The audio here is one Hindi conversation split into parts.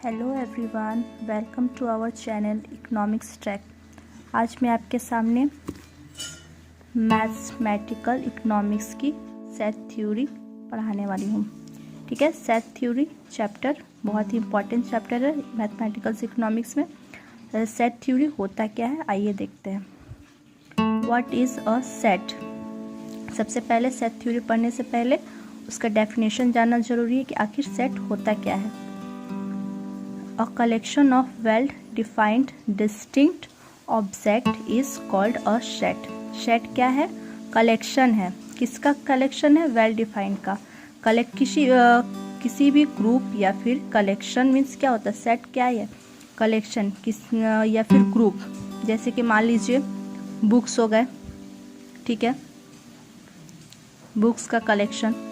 Hello everyone, welcome to our channel economics track. आज मैं आपके सामने मैथमेटिकल इकोनॉमिक्स की सेट थ्योरी पढ़ाने वाली हूँ। ठीक है, सेट थ्योरी चैप्टर बहुत ही इम्पॉर्टेंट चैप्टर है मैथमेटिकल इकोनॉमिक्स में। सेट थ्योरी होता क्या है, आइए देखते हैं। What is a set? सबसे पहले सेट थ्योरी पढ़ने से पहले उसका डेफिनेशन जानना जरूरी है कि आखिर सेट होता क्या है। A collection of well-defined distinct object is called a set. set क्या है? कलेक्शन है। किसका कलेक्शन है? वेल डिफाइंड का। किसी भी ग्रुप या फिर कलेक्शन मीन्स क्या होता है? सेट क्या है? कलेक्शन या फिर ग्रुप। जैसे कि मान लीजिए बुक्स हो गए, ठीक है, बुक्स का कलेक्शन।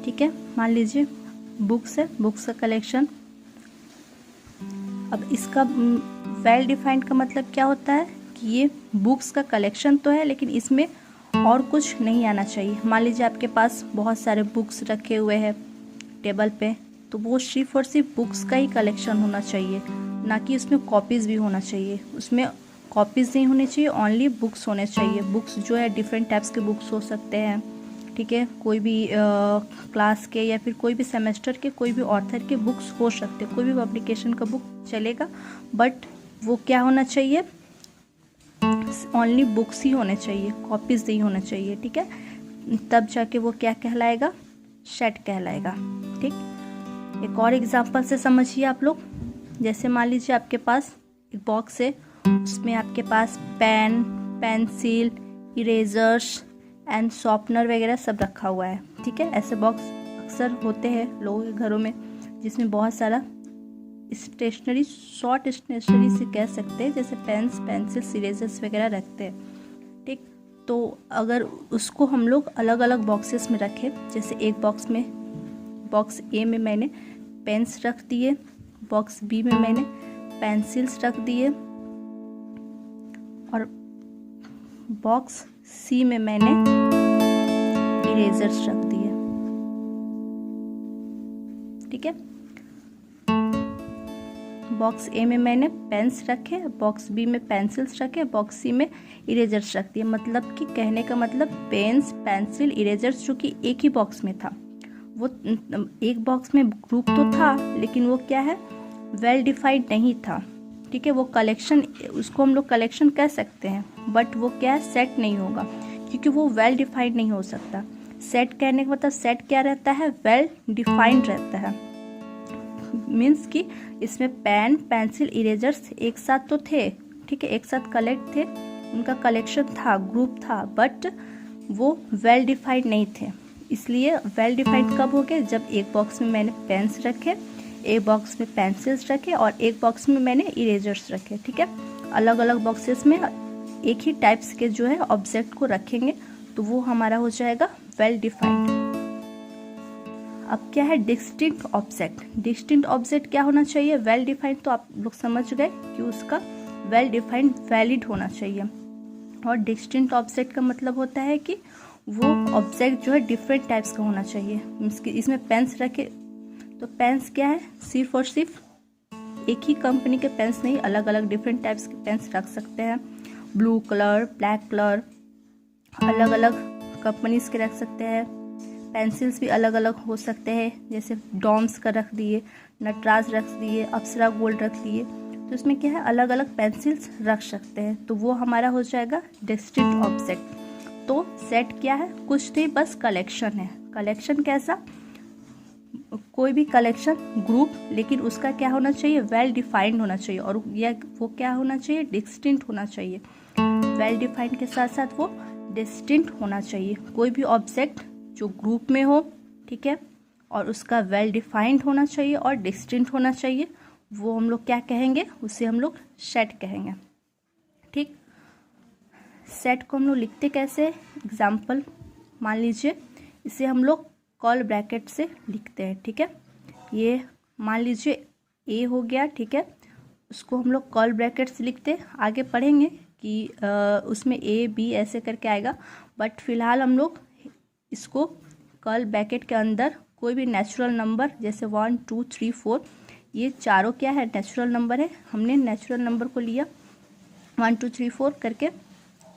ठीक है, मान लीजिए बुक्स है, बुक्स का कलेक्शन। अब इसका वेल डिफाइंड का मतलब क्या होता है कि ये बुक्स का कलेक्शन तो है, लेकिन इसमें और कुछ नहीं आना चाहिए। मान लीजिए आपके पास बहुत सारे बुक्स रखे हुए हैं टेबल पे, तो वो सिर्फ और सिर्फ बुक्स का ही कलेक्शन होना चाहिए, ना कि उसमें कॉपीज़ भी होना चाहिए। उसमें कॉपीज़ नहीं होने चाहिए, ओनली बुक्स होने चाहिए। बुक्स जो है डिफरेंट टाइप्स के बुक्स हो सकते हैं, ठीक है, कोई भी क्लास के या फिर कोई भी सेमेस्टर के कोई भी ऑथर के बुक्स हो सकते हैं, कोई भी पब्लिकेशन का बुक चलेगा, बट वो क्या होना चाहिए? ओनली बुक्स ही होने चाहिए, कॉपीज़ नहीं होना चाहिए। ठीक है, तब जाके वो क्या कहलाएगा? सेट कहलाएगा। ठीक, एक और एग्जांपल से समझिए आप लोग। जैसे मान लीजिए आपके पास एक बॉक्स है, उसमें आपके पास pen, pencil, erasers and sharpener वगैरह सब रखा हुआ है। ठीक है, ऐसे बॉक्स अक्सर होते हैं लोगों के घरों में, जिसमें बहुत सारा स्टेशनरी, शॉर्ट स्टेशनरी से कह सकते हैं, जैसे पेन्स, पेंसिल्स, इरेजर्स वगैरह रखते हैं। ठीक, तो अगर उसको हम लोग अलग अलग बॉक्सेस में रखें, जैसे एक बॉक्स में, बॉक्स ए में मैंने पेन्स रख दिए, बॉक्स बी में मैंने पेंसिल्स रख दिए, और बॉक्स सी में मैंने इरेजर्स रख दिए। ठीक है, बॉक्स ए में मैंने पेन्स रखे, बॉक्स बी में पेंसिल्स रखे, बॉक्स सी में इरेजर्स रख दिए। मतलब कि कहने का मतलब पेन्स, पेंसिल, इरेजर्स जो कि एक ही बॉक्स में था, वो एक बॉक्स में ग्रुप तो था, लेकिन वो क्या है? वेल डिफाइंड नहीं था। ठीक है, वो कलेक्शन, उसको हम लोग कलेक्शन कह सकते हैं, बट वो क्या है? सेट नहीं होगा, क्योंकि वो वेल डिफाइंड नहीं हो सकता। सेट कहने का मतलब सेट क्या रहता है? वेल डिफाइंड रहता है। मीन्स कि इसमें पेन, पेंसिल, इरेजर्स एक साथ तो थे, ठीक है, एक साथ कलेक्ट थे, उनका कलेक्शन था, ग्रुप था, बट वो वेल डिफाइंड नहीं थे। इसलिए वेल डिफाइंड कब हो गए? जब एक बॉक्स में मैंने पेन्स रखे, एक बॉक्स में पेंसिल्स रखे, और एक बॉक्स में मैंने इरेजर्स रखे। ठीक है, अलग अलग बॉक्सेस में एक ही टाइप्स के जो है ऑब्जेक्ट को रखेंगे, तो वो हमारा हो जाएगा वेल डिफाइंड। अब क्या है? Distinct object. डिस्टिंक्ट ऑब्जेक्ट क्या होना चाहिए? Well defined. तो आप लोग समझ गए कि उसका वेल डिफाइंड वैलिड होना चाहिए। और डिस्टिंक्ट ऑब्जेक्ट का मतलब होता है कि वो ऑब्जेक्ट जो है डिफरेंट टाइप्स का होना चाहिए। इसमें पेन्स रखे, तो पेन्स क्या है? सिर्फ और सिर्फ एक ही कंपनी के पेन्स नहीं, अलग अलग डिफरेंट टाइप्स के पेन्स रख सकते हैं। ब्लू कलर, ब्लैक कलर, अलग अलग कंपनीज के रख सकते हैं। पेंसिल्स भी अलग अलग हो सकते हैं, जैसे डॉम्स का रख दिए, नटराज रख दिए, अप्सरा गोल्ड रख दिए। तो इसमें क्या है? अलग अलग पेंसिल्स रख सकते हैं, तो वो हमारा हो जाएगा डिस्टिंक्ट ऑब्जेक्ट। तो सेट क्या है? कुछ नहीं, बस कलेक्शन है। कलेक्शन कैसा? कोई भी कलेक्शन, ग्रुप, लेकिन उसका क्या होना चाहिए? वेल डिफाइंड होना चाहिए। और वो क्या होना चाहिए? डिस्टिंक्ट होना चाहिए। वेल डिफाइंड के साथ साथ वो डिस्टिंक्ट होना चाहिए। कोई भी ऑब्जेक्ट जो ग्रुप में हो, ठीक है, और उसका वेल डिफाइंड होना चाहिए और डिस्टिंक्ट होना चाहिए, वो हम लोग क्या कहेंगे? उसे हम लोग सेट कहेंगे। ठीक, सेट को हम लोग लिखते कैसे? एग्जाम्पल मान लीजिए, इसे हम लोग कर्ल ब्रैकेट से लिखते हैं। ठीक है, ये मान लीजिए ए हो गया, ठीक है, उसको हम लोग कर्ल ब्रैकेट से लिखते हैं। आगे पढ़ेंगे कि उसमें A B ऐसे करके आएगा, बट फिलहाल हम लोग इसको कर्ल ब्रैकेट के अंदर कोई भी नेचुरल नंबर जैसे 1 2 3 4 ये चारों क्या है नेचुरल नंबर है, हमने नेचुरल नंबर को लिया 1 2 3 4 करके,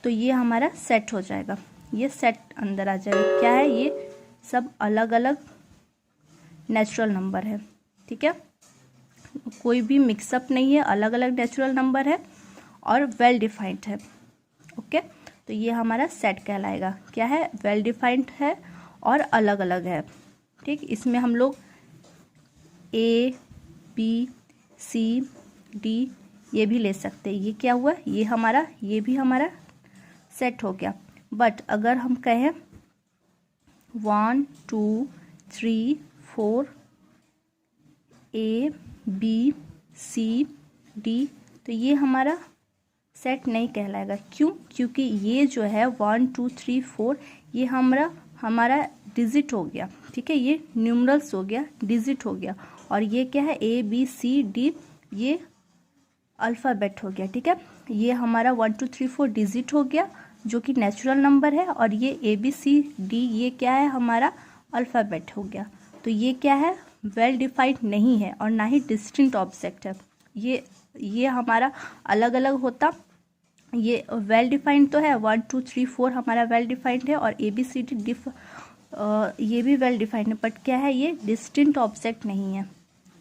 तो ये हमारा सेट हो जाएगा, ये सेट अंदर आ जाएगा। क्या है ये सब अलग अलग नेचुरल नंबर है, ठीक है, कोई भी मिक्सअप नहीं है, अलग अलग नेचुरल नंबर है और वेल डिफाइंड है। ओके, तो ये हमारा सेट कहलाएगा। क्या है, वेल डिफाइंड है और अलग अलग है। ठीक, इसमें हम लोग A B C D ये भी ले सकते हैं। ये क्या हुआ, ये भी हमारा सेट हो गया। बट अगर हम कहें 1 2 3 4 A B C D तो ये हमारा सेट नहीं कहलाएगा। क्यों? क्योंकि ये जो है 1 2 3 4 ये हमारा डिजिट हो गया। ठीक है, ये न्यूमरल्स हो गया, डिजिट हो गया, और ये क्या है A B C D ये अल्फ़ाबेट हो गया। ठीक है, ये हमारा 1 2 3 4 डिजिट हो गया जो कि नेचुरल नंबर है, और ये A B C D ये क्या है हमारा अल्फ़ाबेट हो गया। तो ये क्या है, वेल डिफाइंड नहीं है और ना ही डिस्टिंक्ट ऑब्जेक्ट है। ये हमारा अलग अलग होता, ये वेल डिफाइंड तो है 1 2 3 4 हमारा वेल डिफाइंड है, और A B C D ये भी वेल डिफाइंड है, बट क्या है ये डिस्टिंक्ट ऑब्जेक्ट नहीं है।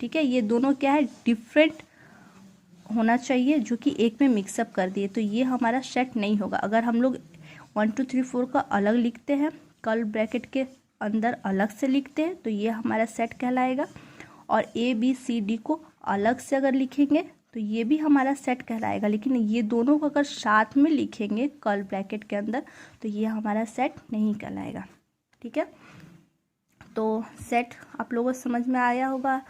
ठीक है, ये दोनों क्या है डिफरेंट होना चाहिए जो कि एक में मिक्सअप कर दिए, तो ये हमारा सेट नहीं होगा। अगर हम लोग 1 2 3 4 का अलग लिखते हैं, कर्ल ब्रैकेट के अंदर अलग से लिखते हैं, तो ये हमारा सेट कहलाएगा, और A B C D को अलग से अगर लिखेंगे तो ये भी हमारा सेट कहलाएगा। लेकिन ये दोनों को अगर साथ में लिखेंगे कर्ल ब्रैकेट के अंदर तो ये हमारा सेट नहीं कहलाएगा। ठीक है, तो सेट आप लोगों को समझ में आया होगा।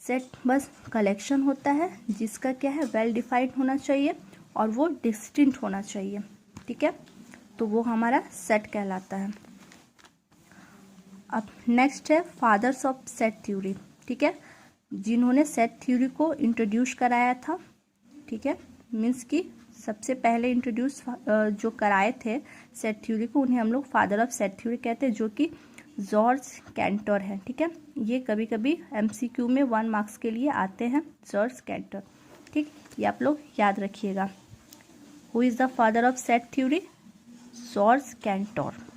सेट बस कलेक्शन होता है जिसका क्या है वेल डिफाइंड होना चाहिए और वो डिस्टिंक्ट होना चाहिए। ठीक है, तो वो हमारा सेट कहलाता है। अब नेक्स्ट है फादर्स ऑफ सेट थ्योरी। ठीक है, जिन्होंने सेट थ्योरी को इंट्रोड्यूस कराया था। ठीक है, मीन्स कि सबसे पहले इंट्रोड्यूस जो कराए थे सेट थ्योरी को, उन्हें हम लोग फादर ऑफ सेट थ्योरी कहते हैं, जो कि जॉर्ज कैंटर है। ठीक है, ये कभी कभी MCQ में 1 मार्क्स के लिए आते हैं, जॉर्ज कैंटर। ठीक, ये आप लोग याद रखिएगा। Who is the father of set theory? George canter.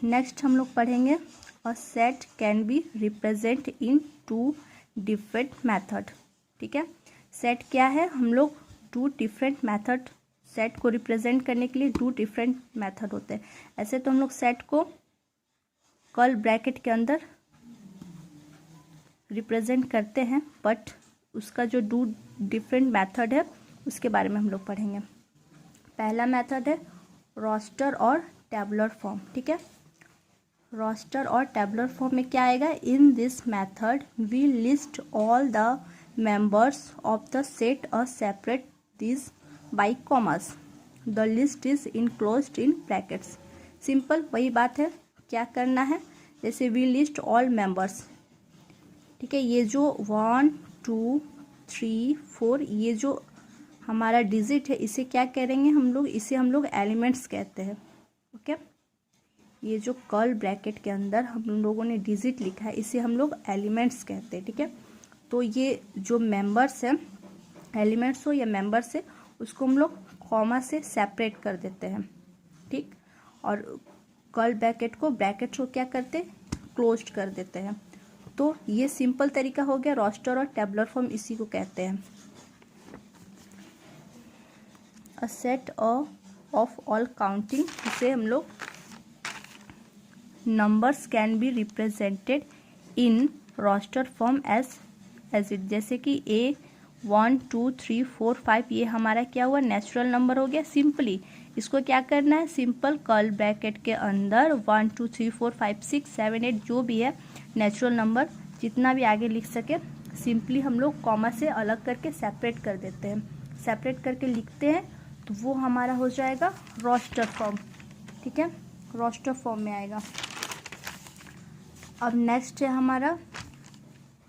Next हम लोग पढ़ेंगे a set can be represent in 2 different method. ठीक है, सेट क्या है, हम लोग 2 डिफरेंट मैथड, सेट को रिप्रेजेंट करने के लिए 2 डिफरेंट मेथड होते हैं। ऐसे तो हम लोग सेट को कर्ल ब्रैकेट के अंदर रिप्रेजेंट करते हैं, बट उसका जो 2 डिफरेंट मेथड है उसके बारे में हम लोग पढ़ेंगे। पहला मेथड है रोस्टर और टेबुलर फॉर्म। ठीक है, रोस्टर और टेबुलर फॉर्म में क्या आएगा, in this method we list all the members of the set और separate this by commas, the list is enclosed in brackets. Simple वही बात है, क्या करना है, जैसे वी लिस्ट ऑल मेंबर्स। ठीक है, ये जो 1 2 3 4 ये जो हमारा डिजिट है इसे क्या करेंगे हम लोग, इसे हम लोग एलिमेंट्स कहते हैं। ओके, ये जो कर्ल ब्रैकेट के अंदर हम लोगों ने डिजिट लिखा है इसे हम लोग एलिमेंट्स कहते हैं। ठीक है, तो ये जो मेंबर्स हैं, एलिमेंट्स हो या मेंबर्स है, उसको हम लोग कॉमा से सेपरेट कर देते हैं। ठीक, और कर्ल ब्रैकेट को क्या करते हैं, क्लोज्ड कर देते हैं। तो ये सिंपल तरीका हो गया रोस्टर और टेबुलर फॉर्म, इसी को कहते हैं। A set of all counting, इसे हम लोग numbers can be represented in roster form as it, जैसे कि A 1 2 3 4 5 ये हमारा क्या हुआ, नेचुरल नंबर हो गया। सिंपली इसको क्या करना है, सिंपल कर्ल ब्रैकेट के अंदर 1 2 3 4 5 6 7 8 जो भी है नेचुरल नंबर जितना भी आगे लिख सके, सिंपली हम लोग कॉमा से अलग करके सेपरेट कर देते हैं। सेपरेट करके लिखते हैं तो वो हमारा हो जाएगा रोस्टर फॉर्म। ठीक है, रोस्टर फॉर्म में आएगा। अब नेक्स्ट है हमारा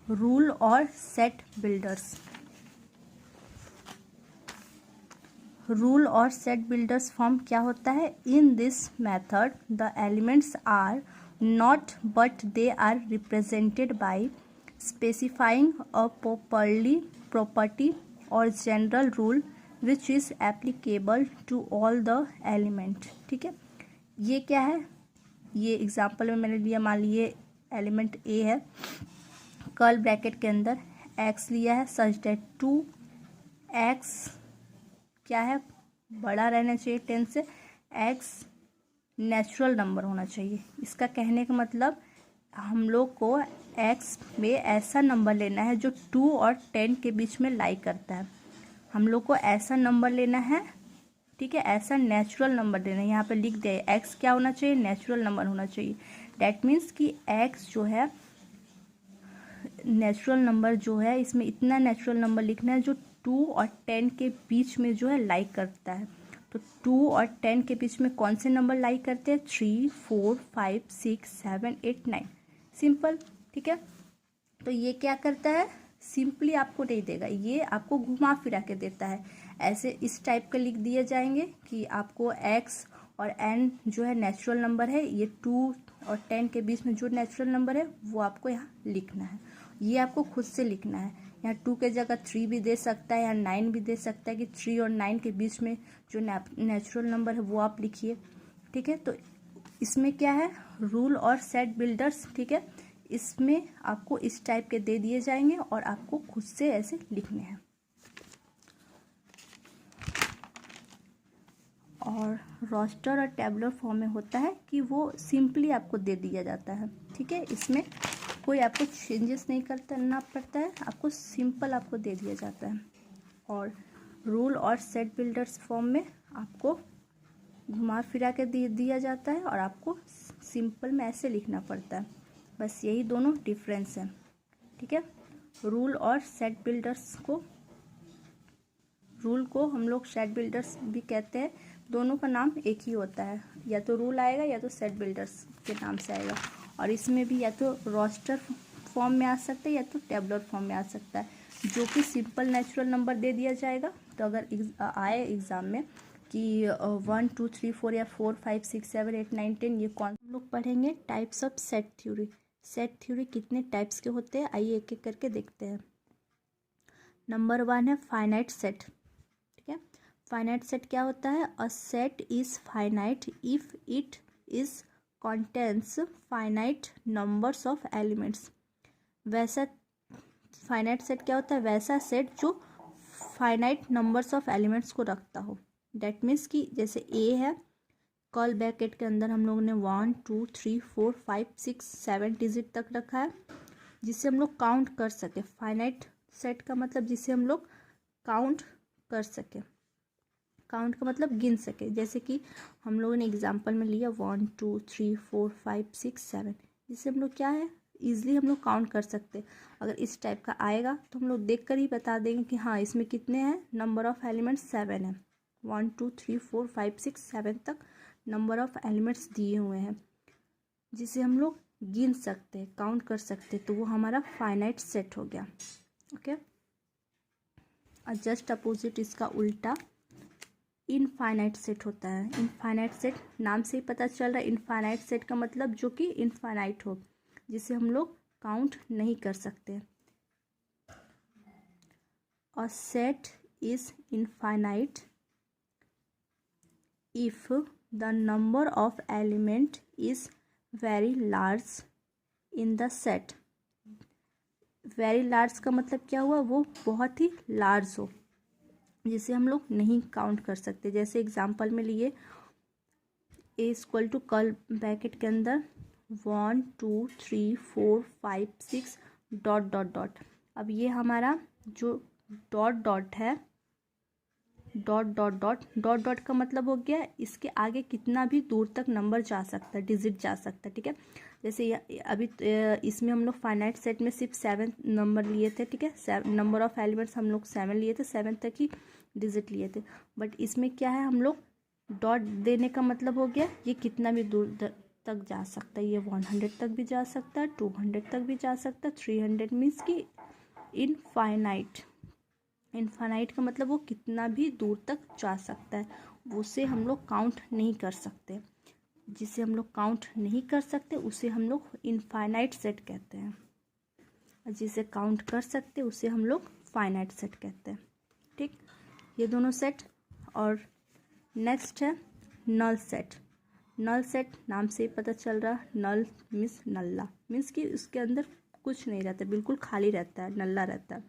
रूल और सेट बिल्डर्स। रूल और सेट बिल्डर्स फॉर्म क्या होता है? In this method the elements are not but they are represented by specifying a property और general rule which is applicable to all the element. ठीक है, ये क्या है? ये एग्जाम्पल में मैंने लिया, मान लीजिए एलिमेंट ए है, कर्ल ब्रैकेट के अंदर एक्स लिया है, सच दैट 2x क्या है? बड़ा रहना चाहिए 10 से, x नेचुरल नंबर होना चाहिए। इसका कहने का मतलब हम लोग को x में ऐसा नंबर लेना है जो 2 और 10 के बीच में लाई करता है। हम लोग को ऐसा नंबर लेना है, ठीक है, ऐसा नेचुरल नंबर लेना है। यहाँ पे लिख दिया है x क्या होना चाहिए? नेचुरल नंबर होना चाहिए। डैट मीन्स कि x जो है नेचुरल नंबर जो है, इसमें इतना नेचुरल नंबर लिखना है जो 2 और 10 के बीच में जो है लाइक करता है। तो 2 और 10 के बीच में कौन से नंबर लाइक करते हैं? 3, 4, 5, 6, 7, 8, 9। सिंपल, ठीक है। तो ये क्या करता है? सिंपली आपको नहीं देगा, ये आपको घुमा फिरा के देता है। ऐसे इस टाइप के लिख दिए जाएंगे कि आपको x और n जो है नेचुरल नंबर है, ये 2 और 10 के बीच में जो नेचुरल नंबर है वो आपको यहाँ लिखना है। ये आपको खुद से लिखना है। यहाँ 2 के जगह 3 भी दे सकता है, यहाँ 9 भी दे सकता है कि 3 और 9 के बीच में जो नेचुरल नंबर है वो आप लिखिए। ठीक है, तो इसमें क्या है? रूल और सेट बिल्डर्स। ठीक है, इसमें आपको इस टाइप के दे दिए जाएंगे और आपको खुद से ऐसे लिखने हैं। और रोस्टर और टेबलर फॉर्म में होता है कि वो सिंपली आपको दे दिया जाता है। ठीक है, इसमें कोई आपको चेंजेस नहीं करना पड़ता है, आपको सिंपल आपको दे दिया जाता है। और रूल और सेट बिल्डर्स फॉर्म में आपको घुमा फिरा के दिया जाता है और आपको सिंपल में ऐसे लिखना पड़ता है। बस यही दोनों डिफरेंस है। ठीक है, रूल और सेट बिल्डर्स को, रूल को हम लोग सेट बिल्डर्स भी कहते हैं। दोनों का नाम एक ही होता है, या तो रूल आएगा या तो सेट बिल्डर्स के नाम से आएगा। और इसमें भी या तो रोस्टर फॉर्म में आ सकता है या तो टेबलर फॉर्म में आ सकता है, जो कि सिंपल नेचुरल नंबर दे दिया जाएगा। तो अगर आए एग्ज़ाम में कि 1, 2, 3, 4 या 4, 5, 6, 7, 8, 9, 10 ये कौन हम लोग पढ़ेंगे? Types of set theory. Set theory कितने टाइप्स के होते हैं, आइए एक एक करके देखते हैं। नंबर 1 है फाइनाइट सेट। ठीक है, फाइनाइट सेट क्या होता है? A set is finite if it is contains finite numbers of elements. वैसा फाइनाइट सेट क्या होता है? वैसा सेट जो फाइनाइट नंबर्स ऑफ एलिमेंट्स को रखता हो। डेट मीन्स कि जैसे ए है, कर्ल ब्रैकेट के अंदर हम लोगों ने 1, 2, 3, 4, 5, 6, 7 डिजिट तक रखा है, जिससे हम लोग काउंट कर सके। फाइनाइट सेट का मतलब जिसे हम लोग काउंट कर सके। काउंट का मतलब गिन सके। जैसे कि हम लोगों ने एग्जांपल में लिया 1, 2, 3, 4, 5, 6, 7, जिससे हम लोग क्या है, ईजिली हम लोग काउंट कर सकते। अगर इस टाइप का आएगा तो हम लोग देख कर ही बता देंगे कि हाँ इसमें कितने हैं, नंबर ऑफ एलिमेंट्स 7 है। 1, 2, 3, 4, 5, 6, 7 तक नंबर ऑफ एलिमेंट्स दिए हुए हैं, जिसे हम लोग गिन सकते हैं, काउंट कर सकते, तो वो हमारा फाइनाइट सेट हो गया। ओके, और जस्ट अपोजिट इसका उल्टा इनफाइनाइट सेट होता है। इनफाइनाइट सेट नाम से ही पता चल रहा है, इनफाइनाइट सेट का मतलब जो कि इनफाइनाइट हो, जिसे हम लोग काउंट नहीं कर सकते। A set is infinite if the number of element is very large in the set. Very large का मतलब क्या हुआ? वो बहुत ही लार्ज हो, जिसे हम लोग नहीं काउंट कर सकते। जैसे एग्जांपल में लिए ए इक्वल टू कर्ल ब्रैकेट के अंदर 1, 2, 3, 4, 5, 6 डॉट डॉट डॉट। अब ये हमारा जो डॉट डॉट है, dot dot dot dot dot का मतलब हो गया इसके आगे कितना भी दूर तक नंबर जा सकता है, डिजिट जा सकता है। ठीक है, जैसे अभी इसमें हम लोग फाइनाइट सेट में सिर्फ 7 नंबर लिए थे। ठीक है, नंबर ऑफ एलिमेंट्स हम लोग 7 लिए थे, 7 तक ही डिजिट लिए थे। बट इसमें क्या है, हम लोग डॉट देने का मतलब हो गया ये कितना भी दूर तक जा सकता है। ये 100 तक भी जा सकता है, 200 तक भी जा सकता है, 300 मीन्स कि इनफाइनाइट। इनफाइनाइट का मतलब वो कितना भी दूर तक जा सकता है, उसे हम लोग काउंट नहीं कर सकते। जिसे हम लोग काउंट नहीं कर सकते उसे हम लोग इनफाइनाइट सेट कहते हैं, और जिसे काउंट कर सकते उसे हम लोग फाइनाइट सेट कहते हैं। ठीक, ये दोनों सेट। और नेक्स्ट है नल सेट। नल सेट नाम से ही पता चल रहा, नल मीन्स नल्ला, मीन्स कि उसके अंदर कुछ नहीं रहता, बिल्कुल खाली रहता है, नल्ला रहता है।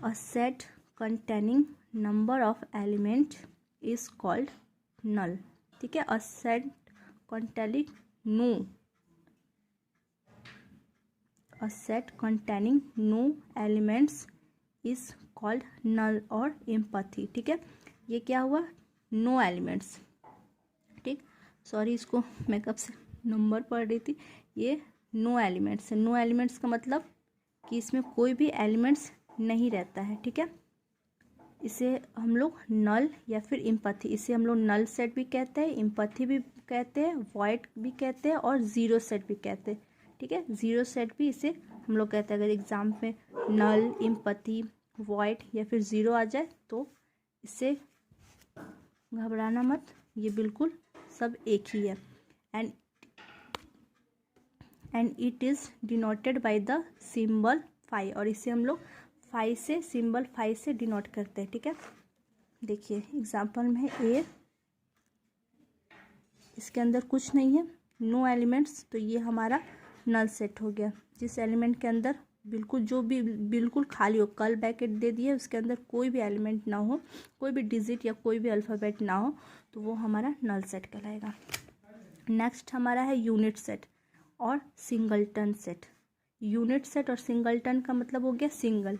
A set containing number of element is called null. ठीक है, a set containing a set containing no elements is called null और एम्पैथी। ठीक है, ये क्या हुआ, नो एलिमेंट्स। ठीक, सॉरी, इसको मैं कब से नंबर पढ़ रही थी, ये नो एलिमेंट्स है। नो एलिमेंट्स का मतलब कि इसमें कोई भी एलिमेंट्स नहीं रहता है। ठीक है, इसे हम लोग नल या फिर एम्पैथी, इसे हम लोग नल सेट भी कहते हैं, एम्पैथी भी कहते हैं, वॉइड भी कहते हैं और जीरो सेट भी कहते हैं। ठीक है, जीरो सेट भी इसे हम लोग कहते हैं। अगर एग्जाम में नल, एम्पैथी, वॉइड या फिर ज़ीरो आ जाए तो इससे घबराना मत, ये बिल्कुल सब एक ही है। And it is denoted by the symbol phi, और इसे हम लोग फाई से, सिंबल फाई से डिनोट करते हैं। ठीक है, देखिए एग्जाम्पल में है ए, इसके अंदर कुछ नहीं है, नो एलिमेंट्स, तो ये हमारा नल सेट हो गया। जिस एलिमेंट के अंदर बिल्कुल, जो भी बिल्कुल खाली हो, कल ब्रैकेट दे दिए, उसके अंदर कोई भी एलिमेंट ना हो, कोई भी डिजिट या कोई भी अल्फ़ाबेट ना हो, तो वो हमारा नल सेट कहलाएगा। नेक्स्ट हमारा है यूनिट सेट और सिंगलटन सेट। यूनिट सेट और सिंगलटन का मतलब हो गया सिंगल,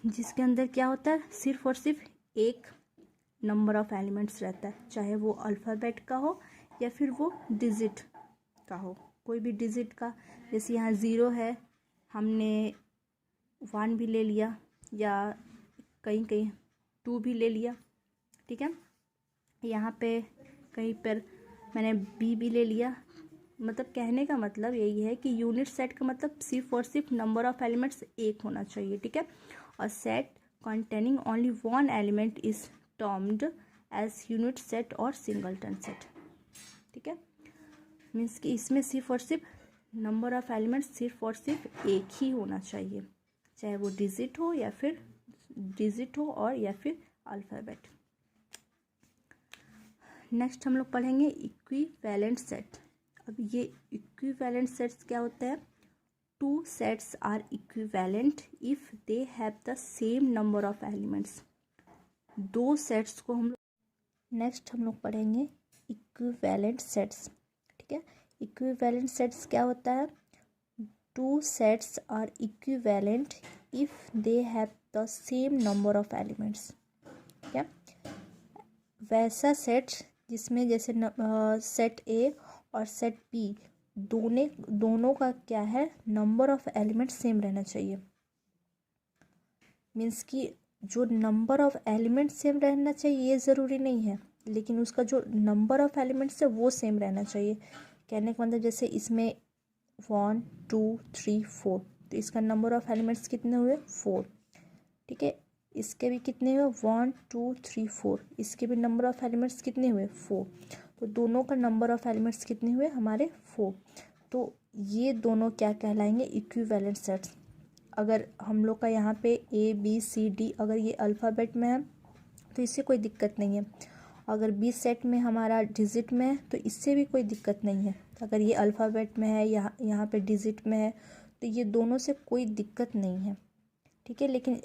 जिसके अंदर क्या होता है, सिर्फ और सिर्फ एक नंबर ऑफ एलिमेंट्स रहता है, चाहे वो अल्फ़ाबेट का हो या फिर वो डिजिट का हो, कोई भी डिजिट का। जैसे यहाँ ज़ीरो है, हमने वन भी ले लिया, या कहीं कहीं टू भी ले लिया। ठीक है, यहाँ पे कहीं पर मैंने बी भी ले लिया। मतलब कहने का मतलब यही है कि यूनिट सेट का मतलब सिर्फ और सिर्फ नंबर ऑफ एलिमेंट्स एक होना चाहिए। ठीक है, और set containing only one element is termed as unit set और सिंगलटन सेट। ठीक है, मीन्स कि इसमें सिर्फ और सिर्फ नंबर ऑफ एलिमेंट्स सिर्फ और सिर्फ एक ही होना चाहिए, चाहे वो डिजिट हो या फिर अल्फ़ाबेट। नेक्स्ट हम लोग पढ़ेंगे इक्विवेलेंट सेट। अब ये इक्विवेलेंट सेट्स क्या होता है, two sets are equivalent if they have the same number of elements. दो सेट्स को हम लोग नेक्स्ट हम लोग पढ़ेंगे इक्विवेलेंट सेट्स। ठीक है, इक्विवेलेंट सेट्स क्या होता है, two sets are equivalent if they have the same number of elements. ठीक है, वैसा सेट जिसमें जैसे सेट ए और सेट बी दोनों का क्या है, नंबर ऑफ एलिमेंट सेम रहना चाहिए। मीन्स कि जो नंबर ऑफ एलिमेंट सेम रहना चाहिए ये ज़रूरी नहीं है, लेकिन उसका जो नंबर ऑफ एलिमेंट्स है वो सेम रहना चाहिए। कहने का मतलब जैसे इसमें 1 2 3 4, तो इसका नंबर ऑफ एलिमेंट्स कितने हुए, 4। ठीक है, इसके भी कितने हुए, 1 2 3 4, इसके भी नंबर ऑफ एलिमेंट्स कितने हुए, 4। तो दोनों का नंबर ऑफ एलिमेंट्स कितने हुए हमारे, 4। तो ये दोनों क्या कहलाएंगे, इक्विवेलेंट सेट्स। अगर हम लोग का यहाँ पे ए बी सी डी अगर ये अल्फ़ाबेट में है तो इससे कोई दिक्कत नहीं है। अगर बी सेट में हमारा डिजिट में है तो इससे भी कोई दिक्कत नहीं है। अगर ये अल्फ़ाबेट में है, यहाँ पे डिजिट में है, तो ये दोनों से कोई दिक्कत नहीं है। ठीक है, लेकिन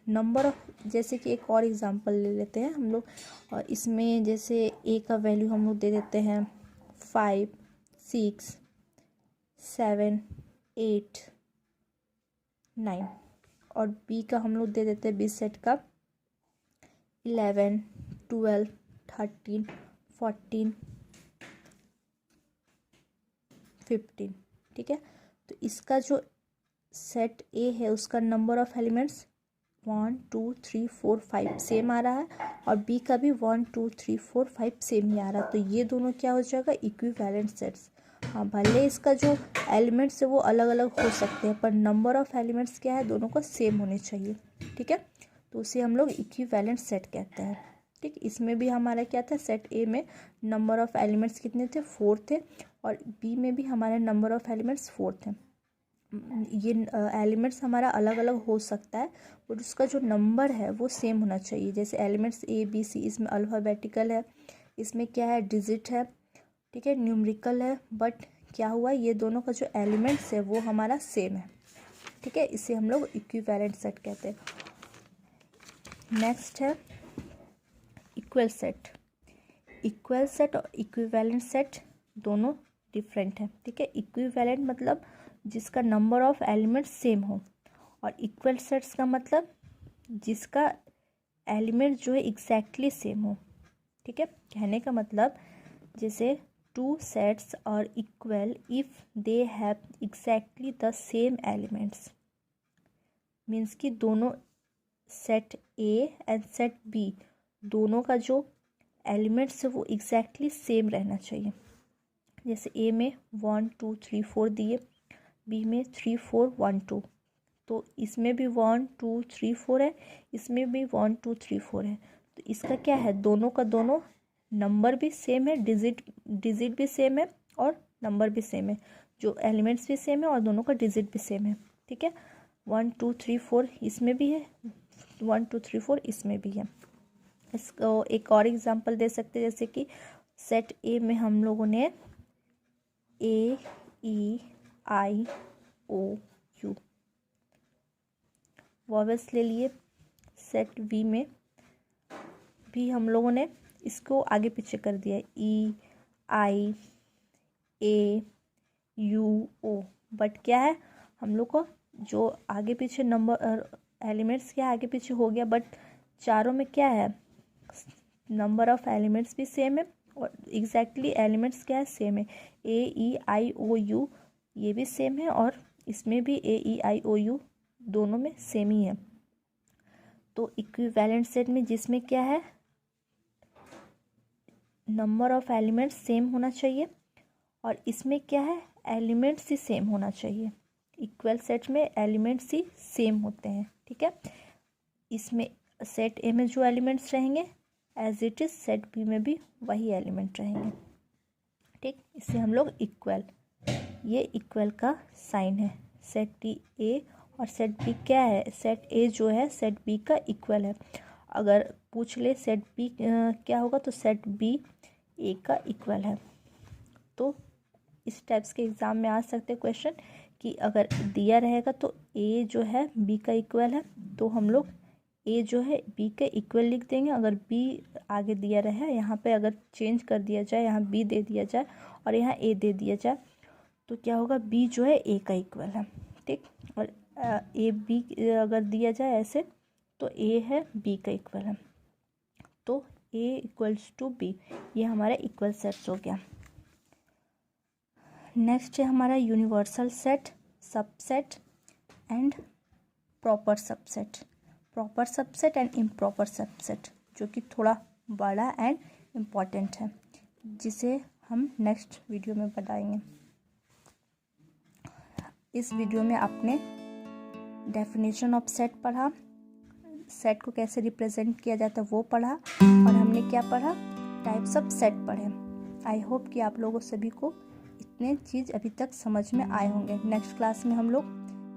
नंबर ऑफ, जैसे कि एक और एग्जांपल ले लेते हैं हम लोग, इसमें जैसे ए का वैल्यू हम लोग दे देते हैं 5 6 7 8 9, और बी का हम लोग दे देते हैं बी सेट का 11 12 13 14 15। ठीक है, तो इसका जो सेट ए है उसका नंबर ऑफ एलिमेंट्स 1 2 3 4 5 सेम आ रहा है, और बी का भी 1 2 3 4 5 सेम ही आ रहा है। तो ये दोनों क्या हो जाएगा, इक्विवेलेंट सेट्स। हाँ, भले इसका जो एलिमेंट्स है वो अलग अलग हो सकते हैं, पर नंबर ऑफ एलिमेंट्स क्या है, दोनों का सेम होने चाहिए। ठीक है, तो उसे हम लोग इक्विवेलेंट सेट कहते हैं। ठीक, इसमें भी हमारा क्या था, सेट ए में नंबर ऑफ एलिमेंट्स कितने थे, 4 थे, और बी में भी हमारे नंबर ऑफ एलिमेंट्स 4 थे। ये एलिमेंट्स हमारा अलग अलग हो सकता है, बट उसका जो नंबर है वो सेम होना चाहिए। जैसे एलिमेंट्स ए बी सी, इसमें अल्फ़ाबेटिकल है, इसमें क्या है, डिजिट है, ठीक है, न्यूमेरिकल है, बट क्या हुआ, ये दोनों का जो एलिमेंट्स है वो हमारा सेम है। ठीक है, इसे हम लोग इक्विवेलेंट सेट कहते हैं। नेक्स्ट है इक्वल सेट। इक्वल सेट और इक्विवेलेंट सेट दोनों डिफरेंट है। ठीक है, इक्विवेलेंट मतलब जिसका नंबर ऑफ एलिमेंट्स सेम हो, और इक्वल सेट्स का मतलब जिसका एलिमेंट जो है एग्जैक्टली सेम हो। ठीक है, कहने का मतलब जैसे two sets are equal if they have exactly the same elements, means कि दोनों set A and set B दोनों का जो एलिमेंट्स है वो एग्जैक्टली सेम रहना चाहिए। जैसे ए में 1 2 3 4 दिए, बी में 3 4 1 2, तो इसमें भी 1 2 3 4 है, इसमें भी 1 2 3 4 है। तो इसका क्या है, दोनों का दोनों नंबर भी सेम है, डिजिट भी सेम है और नंबर भी सेम है, जो एलिमेंट्स भी सेम है और दोनों का डिजिट भी सेम है। ठीक है, 1 2 3 4 इसमें भी है, 1 2 3 4 इसमें भी है। इसको एक और एग्जांपल दे सकते हैं, जैसे कि सेट ए में हम लोगों ने ए ई आई ओ यू वॉवेल्स ले लिए। सेट बी में भी हम लोगों ने इसको आगे पीछे कर दिया, ई आई ए यू ओ, बट क्या है, हम लोग को जो आगे पीछे नंबर एलिमेंट्स क्या आगे पीछे हो गया, बट चारों में क्या है, नंबर ऑफ एलिमेंट्स भी सेम है और एग्जैक्टली एलिमेंट्स क्या है, सेम है। ए ई आई ओ यू ये भी सेम है और इसमें भी ए ई आई ओ यू दोनों में सेम ही है। तो इक्विवेलेंट सेट में जिसमें क्या है, नंबर ऑफ एलिमेंट्स सेम होना चाहिए और इसमें क्या है, एलिमेंट्स ही सेम होना चाहिए। इक्वल सेट में एलिमेंट्स ही सेम होते हैं। ठीक है, इसमें सेट ए में जो एलिमेंट्स रहेंगे as it is set B में भी वही एलिमेंट रहेंगे। ठीक, इसे हम लोग इक्वल, ये इक्वल का साइन है। सेट ए और सेट बी क्या है, सेट ए जो है सेट बी का इक्वल है। अगर पूछ ले सेट बी क्या होगा, तो सेट बी ए का इक्वल है। तो इस टाइप्स के एग्ज़ाम में आ सकते हैं क्वेश्चन कि अगर दिया रहेगा तो ए जो है बी का इक्वल है, तो हम लोग ए जो है बी के इक्वल लिख देंगे। अगर बी आगे दिया रहे, यहाँ पे अगर चेंज कर दिया जाए, यहाँ बी दे दिया जाए और यहाँ ए दे दिया जाए, तो क्या होगा, बी जो है ए का इक्वल है। ठीक, और ए बी अगर दिया जाए ऐसे, तो ए है बी का इक्वल है, तो ए इक्वल्स टू बी, ये हमारा इक्वल सेट्स हो गया। नेक्स्ट है हमारा universal set, subset and proper subset. Proper subset and improper subset, जो कि थोड़ा बड़ा एंड इम्पॉर्टेंट है, जिसे हम नेक्स्ट वीडियो में बताएंगे। इस वीडियो में आपने डेफिनेशन ऑफ सेट पढ़ा, सेट को कैसे रिप्रेजेंट किया जाता है वो पढ़ा, और हमने क्या पढ़ा, टाइप्स ऑफ सेट पढ़े। आई होप कि आप लोगों सभी को इतने चीज़ अभी तक समझ में आए होंगे। नेक्स्ट क्लास में हम लोग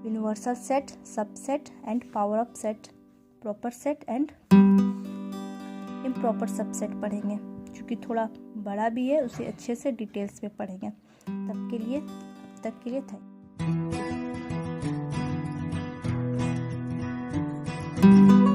universal set, subset and power of set, proper set and improper subset पढ़ेंगे, जो कि थोड़ा बड़ा भी है, उसे अच्छे से डिटेल्स में पढ़ेंगे। तब तक के लिए थैंक यू।